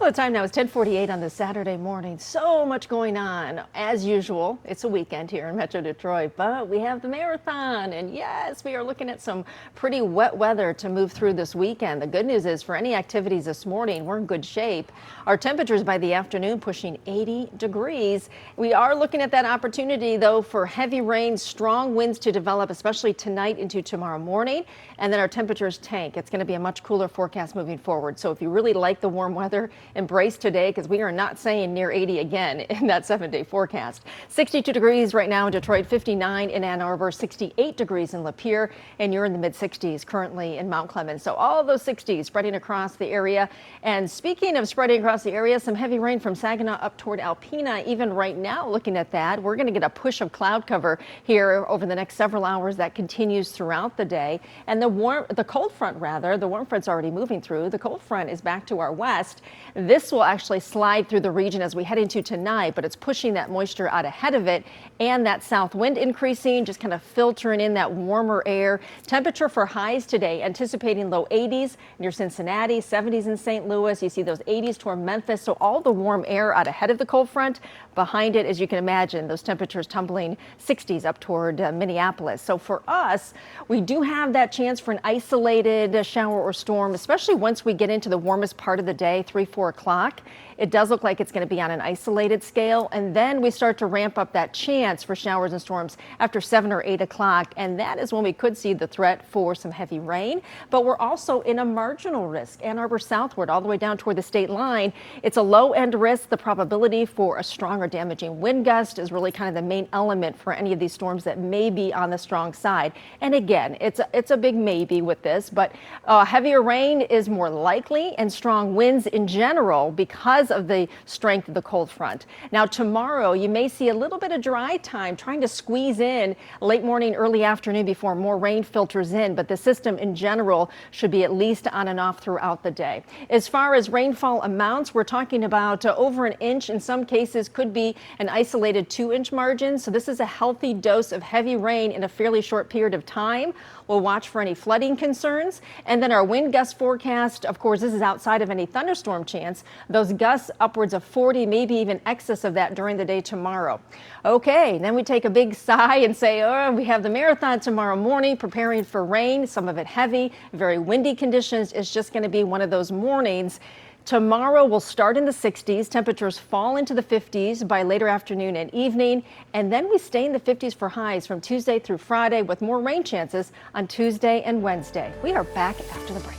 Well, the time now is 10:48 on this Saturday morning. So much going on. As usual, it's a weekend here in Metro Detroit, but we have the marathon. And yes, we are looking at some pretty wet weather to move through this weekend. The good news is for any activities this morning, we're in good shape. Our temperatures by the afternoon pushing 80 degrees. We are looking at that opportunity, though, for heavy rain, strong winds to develop, especially tonight into tomorrow morning. And then our temperatures tank. It's going to be a much cooler forecast moving forward. So if you really like the warm weather, embrace today, because we are not saying near 80 again in that 7-day forecast. 62 degrees right now in Detroit, 59 in Ann Arbor, 68 degrees in Lapeer, and you're in the mid 60s currently in Mount Clemens. So all those 60s spreading across the area. And speaking of spreading across the area, some heavy rain from Saginaw up toward Alpena. Even right now, looking at that, we're going to get a push of cloud cover here over the next several hours. That continues throughout the day. And the cold front, the warm front's already moving through. The cold front is back to our west. This will actually slide through the region as we head into tonight, but it's pushing that moisture out ahead of it, and that south wind increasing, just kind of filtering in that warmer air. Temperature for highs today, anticipating low 80s near Cincinnati, 70s in St. Louis. You see those 80s toward Memphis. So all the warm air out ahead of the cold front. Behind it, as you can imagine, those temperatures tumbling 60s up toward Minneapolis. So for us, we do have that chance for an isolated shower or storm, especially once we get into the warmest part of the day, 3-4 o'clock. It does look like it's going to be on an isolated scale, and then we start to ramp up that chance for showers and storms after 7 or 8 o'clock, and that is when we could see the threat for some heavy rain. But we're also in a marginal risk. Ann Arbor southward, all the way down toward the state line. It's a low-end risk. The probability for a strong or damaging wind gust is really kind of the main element for any of these storms that may be on the strong side. And again, it's a big maybe with this, but heavier rain is more likely, and strong winds in general because of the strength of the cold front. Now tomorrow you may see a little bit of dry time trying to squeeze in late morning, early afternoon before more rain filters in, but the system in general should be at least on and off throughout the day. As far as rainfall amounts, we're talking about over an inch. In some cases could be an isolated 2-inch margin. So this is a healthy dose of heavy rain in a fairly short period of time. We'll watch for any flooding concerns. And then our wind gust forecast, of course, this is outside of any thunderstorm chance. Those gusts upwards of 40, maybe even excess of that during the day tomorrow. Okay, then we take a big sigh and say, oh, we have the marathon tomorrow morning, preparing for rain, some of it heavy, very windy conditions. It's just going to be one of those mornings. Tomorrow will start in the 60s. Temperatures fall into the 50s by later afternoon and evening. And then we stay in the 50s for highs from Tuesday through Friday, with more rain chances on Tuesday and Wednesday. We are back after the break.